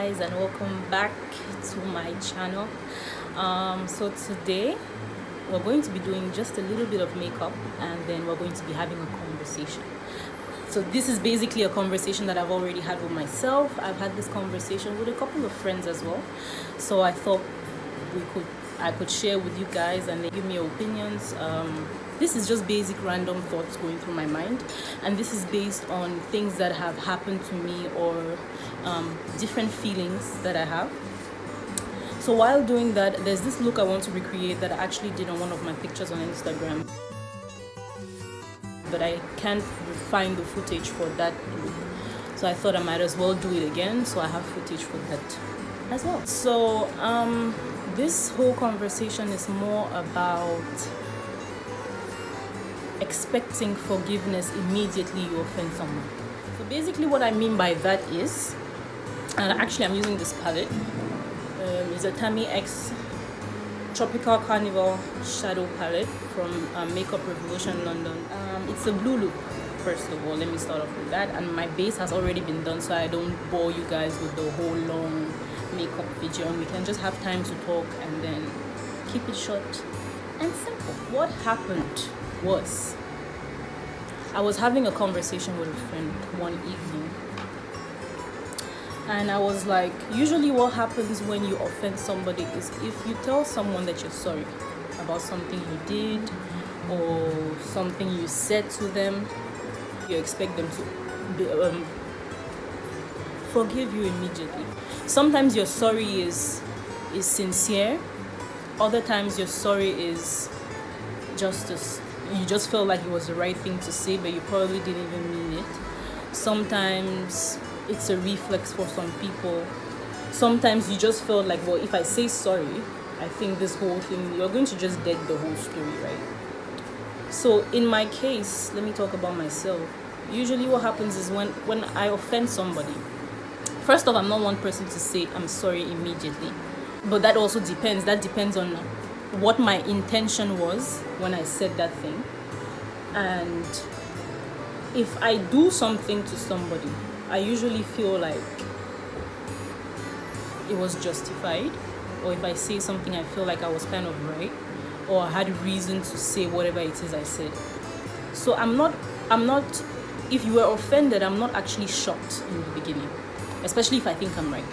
guys, and welcome back to my channel. So today we're going to be doing just a little bit of makeup, and then we're going to be having a conversation. So this is basically a conversation that I've already had with myself. I've had this conversation with a couple of friends as well, so I thought I could share with you guys and they give me your opinions. This is just basic random thoughts going through my mind, and this is based on things that have happened to me or different feelings that I have. So while doing that, there's this look I want to recreate that I actually did on one of my pictures on Instagram, but I can't find the footage for that look, so I thought I might as well do it again, so I have footage for that as well. So this whole conversation is more about expecting forgiveness immediately you offend someone. So basically what I mean by that is, and actually I'm using this palette, it's a TammiXRevolution Tropical Carnival Shadow Palette from MakeupRevolution London. It's a blue look, first of all, let me start off with that, and my base has already been done, so I don't bore you guys with the whole long makeup video, and we can just have time to talk and then keep it short and simple. What happened was, I was having a conversation with a friend one evening, and I was like, usually what happens when you offend somebody is if you tell someone that you're sorry about something you did or something you said to them, you expect them to forgive you immediately. Sometimes your sorry is sincere, other times your sorry is just you just felt like it was the right thing to say, but you probably didn't even mean it. Sometimes it's a reflex for some people. Sometimes you just felt like, well, if I say sorry, I think this whole thing, you're going to just dead the whole story, right? So in my case, let me talk about myself. Usually what happens is when I offend somebody, first off, I'm not one person to say I'm sorry immediately, but that also depends. That depends on what my intention was when I said that thing, and if I do something to somebody, I usually feel like it was justified, or if I say something I feel like I was kind of right, or I had reason to say whatever it is I said. So I'm not, if you were offended, I'm not actually shocked in the beginning, especially if I think I'm right.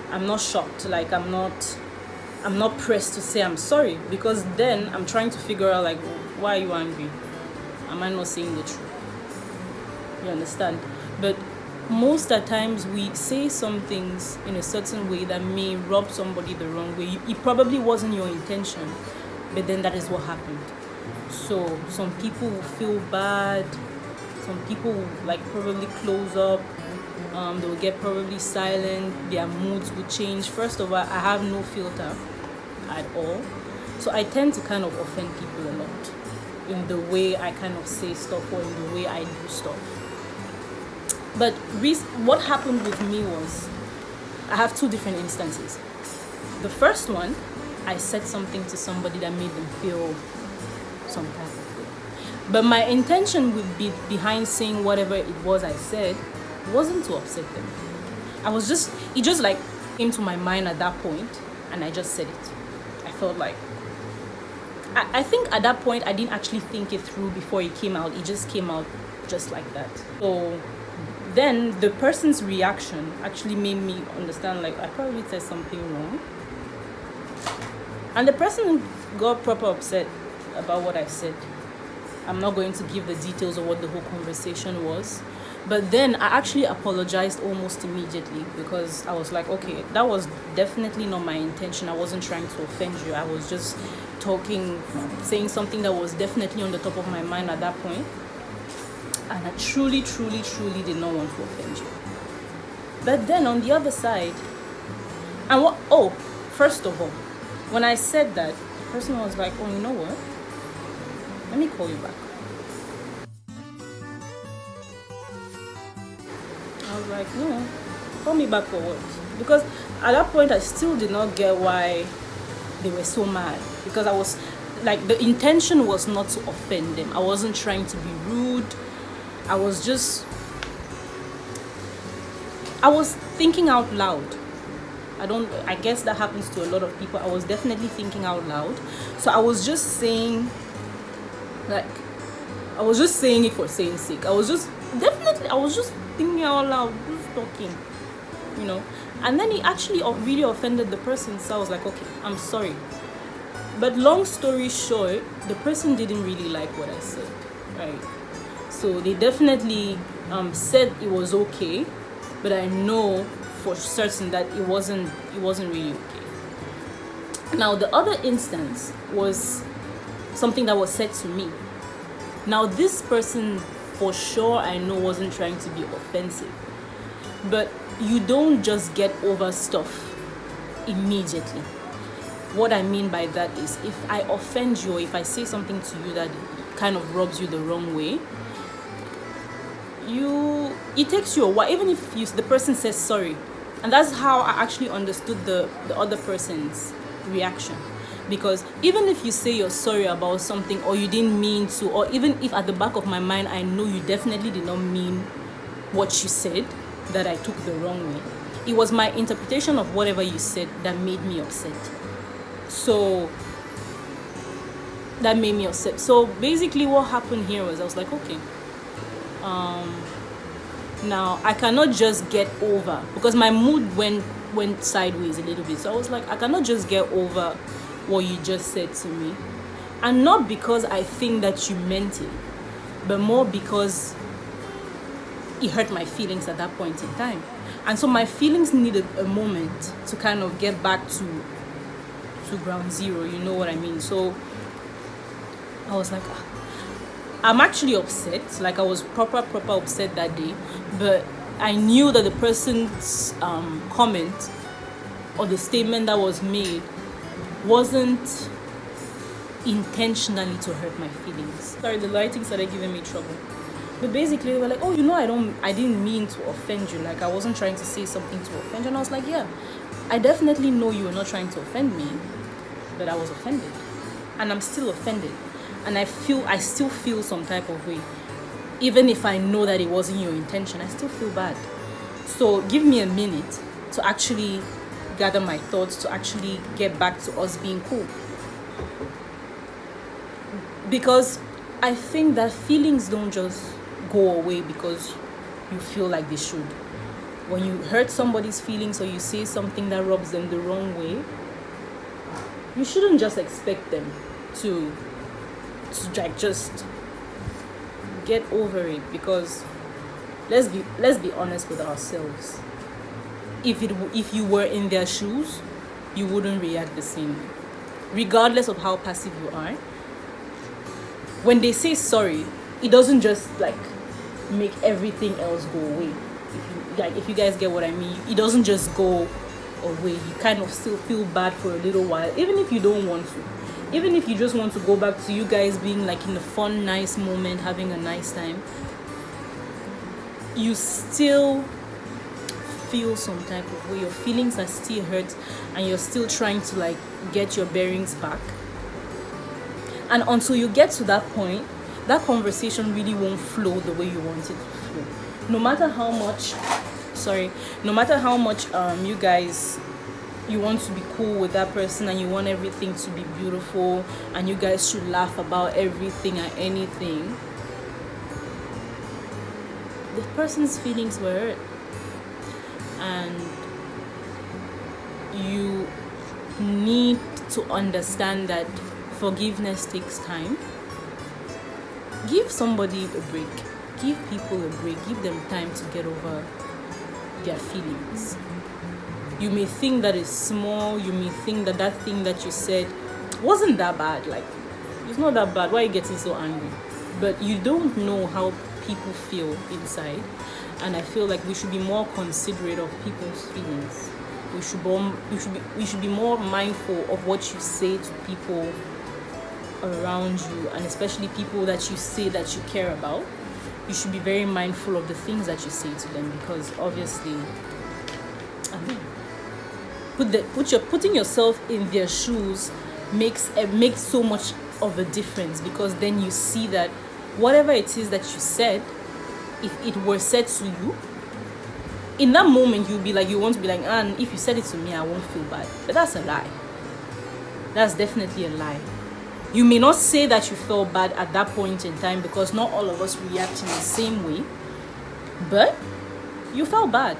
I'm not shocked, like I'm not pressed to say I'm sorry, because then I'm trying to figure out, like, why are you angry? Am I not saying the truth? You understand? But most of the times we say some things in a certain way that may rub somebody the wrong way. It probably wasn't your intention, but then that is what happened. So some people will feel bad, some people will like probably close up, they will get probably silent, their moods will change. First of all, I have no filter at all, so I tend to kind of offend people a lot in the way I kind of say stuff or in the way I do stuff. But what happened with me was, I have two different instances. The first one, I said something to somebody that made them feel some type of way, but my intention would be behind saying whatever it was I said wasn't to upset them. It just like came to my mind at that point, and I just said it. I felt like, I think at that point I didn't actually think it through before it came out. It just came out just like that. So then the person's reaction actually made me understand, like, I probably said something wrong, and the person got proper upset about what I said. I'm not going to give the details of what the whole conversation was, but then I actually apologized almost immediately, because I was like, okay, that was definitely not my intention. I wasn't trying to offend you. I was just saying something that was definitely on the top of my mind at that point, and I truly did not want to offend you. But then on the other side, first of all, when I said that, the person was like, oh, you know what? Let me call you back. I was like, no, call me back for what? Because at that point, I still did not get why they were so mad. Because I was, like, the intention was not to offend them. I wasn't trying to be rude. I was thinking out loud. I guess that happens to a lot of people. I was definitely thinking out loud. So I was just saying, like, I was just saying it for saying sake. I was just thinking out loud, just talking, you know. And then he actually really offended the person. So I was like, okay, I'm sorry. But long story short, the person didn't really like what I said, right? So they definitely said it was okay, but I know for certain that it wasn't really okay. Now the other instance was something that was said to me. Now this person, for sure, I know wasn't trying to be offensive, but you don't just get over stuff immediately. What I mean by that is, if I offend you or if I say something to you that kind of rubs you the wrong way, it takes you a while, even if the person says sorry. And that's how I actually understood the other person's reaction. Because even if you say you're sorry about something, or you didn't mean to, or even if at the back of my mind I know you definitely did not mean what you said, that I took the wrong way, it was my interpretation of whatever you said that made me upset. So that made me upset. So basically what happened here was, I was like, okay, now I cannot just get over, because my mood went sideways a little bit. So I was like, I cannot just get over what you just said to me. And not because I think that you meant it, but more because it hurt my feelings at that point in time. And so my feelings needed a moment to kind of get back to ground zero, you know what I mean? So I was like, I'm actually upset. Like, I was proper upset that day, but I knew that the person's comment or the statement that was made wasn't intentionally to hurt my feelings. Sorry, the lighting started giving me trouble. But basically they were like, oh, you know, I didn't mean to offend you. Like, I wasn't trying to say something to offend you. And I was like, yeah, I definitely know you were not trying to offend me, but I was offended. And I'm still offended. And I still feel some type of way. Even if I know that it wasn't your intention, I still feel bad. So give me a minute to actually gather my thoughts, to actually get back to us being cool. Because I think that feelings don't just go away because you feel like they should. When you hurt somebody's feelings or you say something that rubs them the wrong way, you shouldn't just expect them to like just get over it. Because let's be honest with ourselves. If you were in their shoes, you wouldn't react the same way, regardless of how passive you are. When they say sorry, it doesn't just like make everything else go away. If you guys get what I mean, it doesn't just go away. You kind of still feel bad for a little while, even if you don't want to. Even if you just want to go back to you guys being like in a fun, nice moment, having a nice time, you still feel some type of way. Your feelings are still hurt, and you're still trying to like get your bearings back. And until you get to that point, that conversation really won't flow the way you want it to flow. No matter how much you want to be cool with that person, and you want everything to be beautiful, and you guys should laugh about everything and anything, the person's feelings were hurt. And you need to understand that forgiveness takes time. Give somebody a break. Give people a break. Give them time to get over their feelings. You may think that it's small. You may think that thing that you said wasn't that bad. Like, it's not that bad. Why are you getting so angry? But you don't know how people feel inside. And I feel like we should be more considerate of people's feelings. We should be more mindful of what you say to people around you, and especially people that you say that you care about. You should be very mindful of the things that you say to them, because obviously, putting yourself in their shoes makes so much of a difference, because then you see that whatever it is that you said, if it were said to you, in that moment you'll be like, you want to be like, and if you said it to me I won't feel bad. But that's a lie. That's definitely a lie. You may not say that you felt bad at that point in time, because not all of us react in the same way, but you felt bad.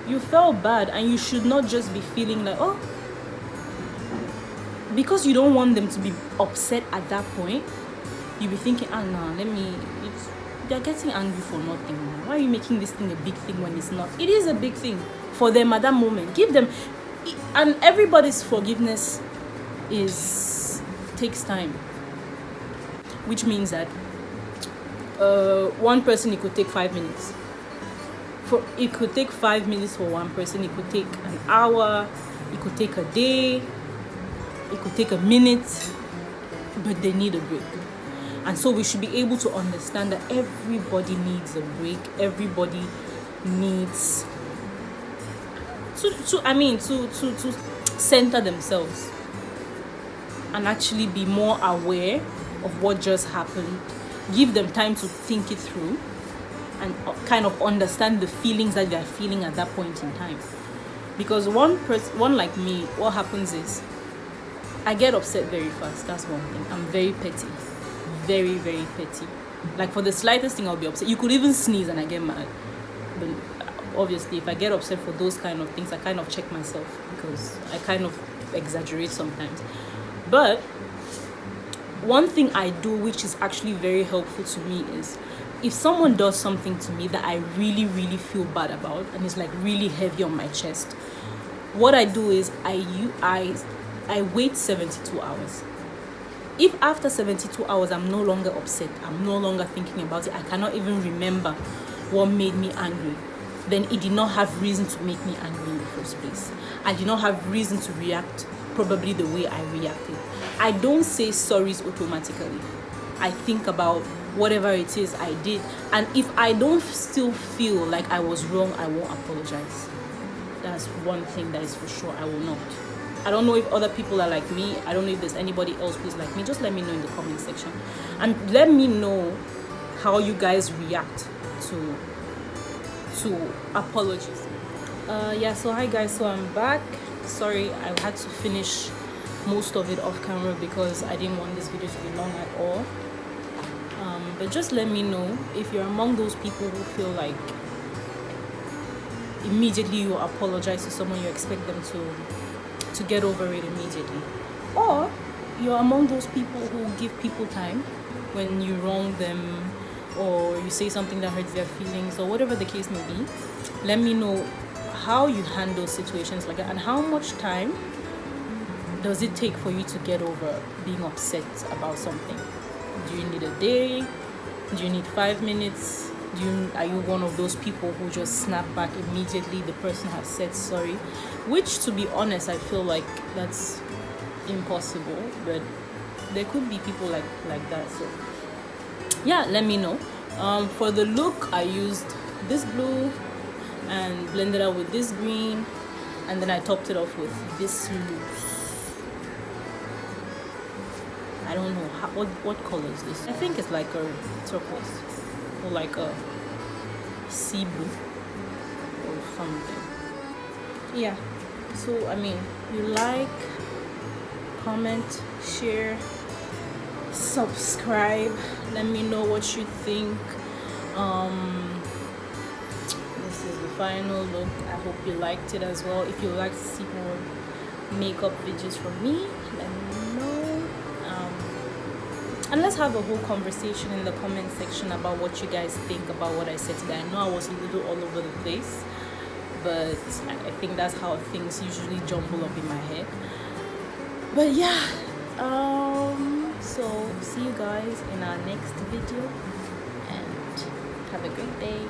You felt bad, and you should not just be feeling like, oh, because you don't want them to be upset at that point, you'll be thinking, they're getting angry for nothing. Why are you making this thing a big thing when it's not? It is a big thing for them at that moment. Give them, and everybody's forgiveness takes time, which means that one person, it could take 5 minutes. It could take 5 minutes for one person. It could take an hour. It could take a day. It could take a minute, but they need a break. And so we should be able to understand that everybody needs a break. Everybody needs to center themselves and actually be more aware of what just happened. Give them time to think it through and kind of understand the feelings that they're feeling at that point in time. Because one like me, what happens is I get upset very fast. That's one thing. I'm very petty. Very, very petty. Like, for the slightest thing I'll be upset. You could even sneeze and I get mad. But obviously if I get upset for those kind of things, I kind of check myself, because I kind of exaggerate sometimes. But one thing I do, which is actually very helpful to me, is if someone does something to me that I really, really feel bad about, and it's like really heavy on my chest, what I do is I wait 72 hours. If after 72 hours I'm no longer upset, I'm no longer thinking about it, I cannot even remember what made me angry, then it did not have reason to make me angry in the first place. I did not have reason to react probably the way I reacted. I don't say sorries automatically. I think about whatever it is I did, and if I don't still feel like I was wrong, I won't apologize. That's one thing that is for sure. I will not. I don't know if other people are like me. I don't know if there's anybody else who's like me. Just let me know in the comment section, and let me know how you guys react to apologies. So hi guys, so I'm back. Sorry, I had to finish most of it off camera because I didn't want this video to be long at all. But just let me know if you're among those people who feel like immediately you apologize to someone, you expect them to get over it immediately, or you're among those people who give people time when you wrong them or you say something that hurts their feelings or whatever the case may be. Let me know how you handle situations like that, and how much time does it take for you to get over being upset about something. Do you need a day? Do you need 5 minutes? Are you one of those people who just snap back immediately the person has said sorry? Which, to be honest, I feel like that's impossible, but there could be people like that. So yeah, let me know. For the look, I used this blue and blended out with this green, and then I topped it off with this loose. I don't know what color is this. I think it's like a turquoise or like a sea blue or something. Yeah, so I mean, you like, comment, share, subscribe. Let me know what you think. This is the final look. I hope you liked it as well. If you would like to see more makeup videos from me, let me know. And let's have a whole conversation in the comment section about what you guys think about what I said today. I know I was a little all over the place, but I think that's how things usually jumble up in my head. But yeah, so see you guys in our next video, and have a great day.